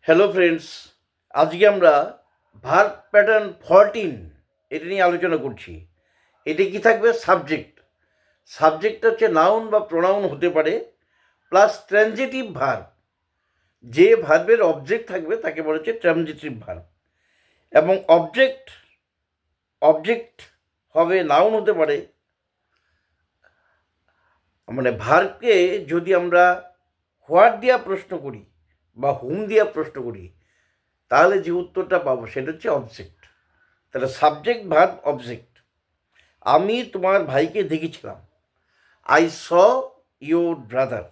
Hello friends, আজকে আমরা verb pattern 14 এটা নিয়ে আলোচনা করছি। এটা কি থাকবে? সাবজেক্ট হচ্ছে নাউন বা প্রোনাউন হতে পারে, প্লাস ট্রানজিটিভ ভার্ব। যে ভার্বের অবজেক্ট থাকবে তাকে বলা হচ্ছে ট্রানজিটিভ ভার্ব। এবং অবজেক্ট হবে, নাউন হতে পারে। মানে ভার্বকে যদি আমরা হোয়াট দিয়া প্রশ্ন করি বা হুম দিয়া প্রশ্ন করি, তাহলে যে উত্তরটা পাবো সেটা হচ্ছে অবজেক্ট। তাহলে সাবজেক্ট ভার্ব অবজেক্ট। আমি তোমার ভাইকে দেখেছিলাম। I saw your brother.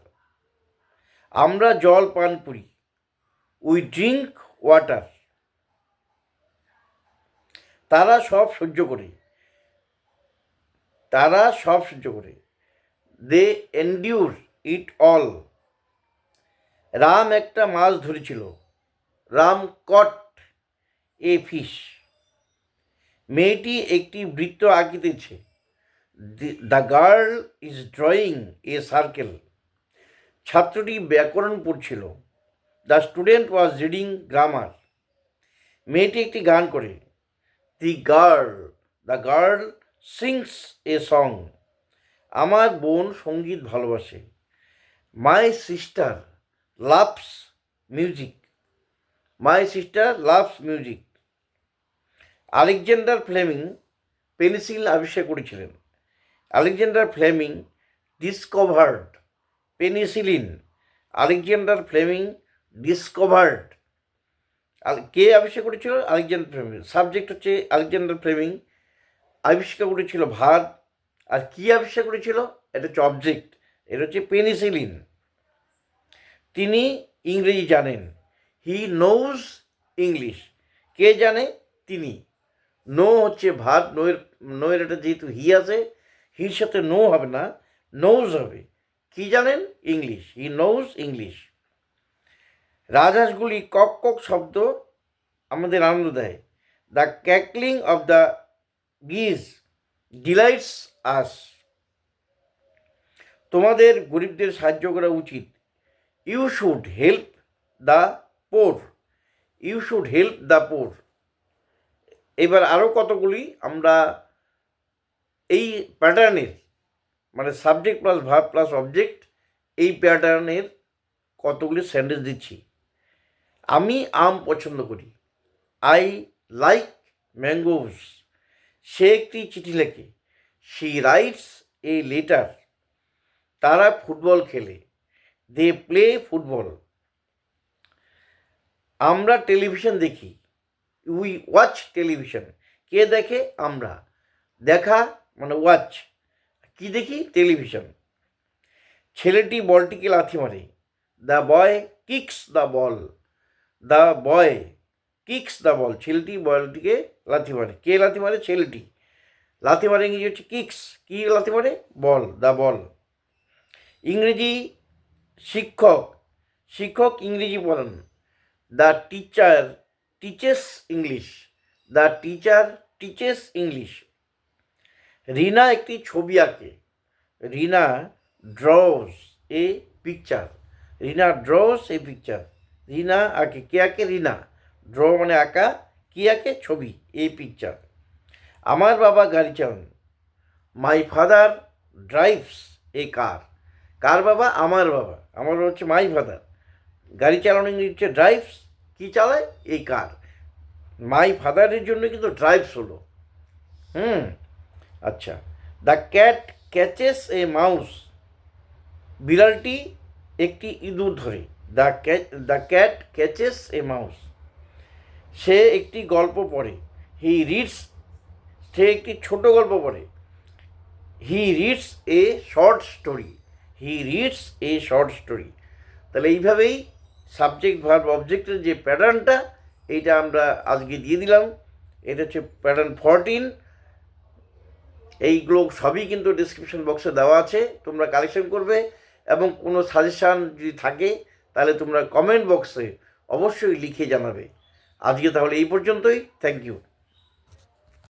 আমরা জল পান করি। We drink water. তারা সব সহ্য করে। দে এন্ডিউর ইট অল। রাম একটা মাছ ধরেছিল। Ram caught a fish. মেয়েটি একটি বৃত্ত আঁকিতেছে। The girl is drawing a circle. ছাত্রটি ব্যাকরণ পড়ছিল। The student was reading grammar. মেয়েটি একটি গান করে। The girl sings a song. আমার বোন সঙ্গীত ভালোবাসে। My sister loves music. Alexander Fleming penicillin আবিষ্কার করেছিলেন। Alexander Fleming discovered penicillin. Alexander Fleming discovered. কে আবিষ্কার করেছিল? Alexander Fleming. সাবজেক্ট হচ্ছে আলেকজান্ডার ফ্লেমিং। আবিষ্কার করেছিল ভার্ব। আর কি আবিষ্কার করেছিল? এটা হচ্ছে অবজেক্ট। এটা হচ্ছে পেনিসিলিন। তিনি ইংরেজি জানেন। হি নোজ ইংলিশ। কে জানে? তিনি। নো হচ্ছে ভার্ব। নোয়ের এটা যেহেতু হি আছে, হির সাথে নো হবে না, নোজ হবে। কি জানেন? ইংলিশ। He knows English. রাজহাঁসগুলি কক কক শব্দ আমাদের আনন্দ দেয়। The cackling of the geese delights us. তোমাদের গরিবদের সাহায্য করা উচিত। You should help the poor. এবার আরও কতগুলি আমরা এই প্যাটার্নের, মানে subject plus verb plus object, এই প্যাটার্নের কতগুলি সেন্টেন্স দিচ্ছি। আমি আম পছন্দ করি। I like mangoes. সে একটি চিঠি লেখে। She writes a letter. তারা ফুটবল খেলে। They play football. আমরা টেলিভিশন দেখি। We watch television. কে দেখে? আমরা। দেখা মানে ওয়াচ। কি দেখি? টেলিভিশন। ছেলেটি বলটিকে লাথি মারে। The boy kicks the ball. ছেলেটি বলটিকে লাথি মারে। কে লাথি মারে? ছেলেটি। লাথি মারে ইংরেজি হচ্ছে কিক্স। কি লাথি মারে? বল। The ball. ইংরেজি শিক্ষক ইংরেজি পড়ান। The teacher teaches English. Rina একটি ছবি আঁকে। রিনা ড্রজ এ পিকচার। রিনা আঁকে। কে আঁকে? রিনা। ড্র মানে আঁকা, কি আঁকে? ছবি। A picture. আমার বাবা গাড়ি চালান। মাই ফাদার ড্রাইভস এ কার। কার বাবা? আমার বাবা। আমার বাবা হচ্ছে মাই ফাদার। গাড়ি চালানো ইংরেজি হচ্ছে ড্রাইভস। কি চালায়? এই কার। মাই ফাদারের জন্য কিন্তু ড্রাইভস হলো। আচ্ছা। The cat catches a mouse. বিড়ালটি একটি ইঁদুর ধরে। The cat catches a mouse. সে একটি গল্প পড়ে। সে একটি ছোট গল্প পড়ে। He reads a short story. তাহলে এইভাবেই সাবজেক্ট ভার্ব অবজেক্টের যে প্যাটার্নটা, এইটা আমরা আজকে দিয়ে দিলাম। এটা হচ্ছে প্যাটার্ন 14। এইগুলো সবই কিন্তু ডিসক্রিপশন বক্সে দেওয়া আছে, তোমরা কালেকশন করবে। এবং কোনো সাজেশান যদি থাকে তাহলে তোমরা কমেন্ট বক্সে অবশ্যই লিখে জানাবে। আজকে তাহলে এই পর্যন্তই। Thank you.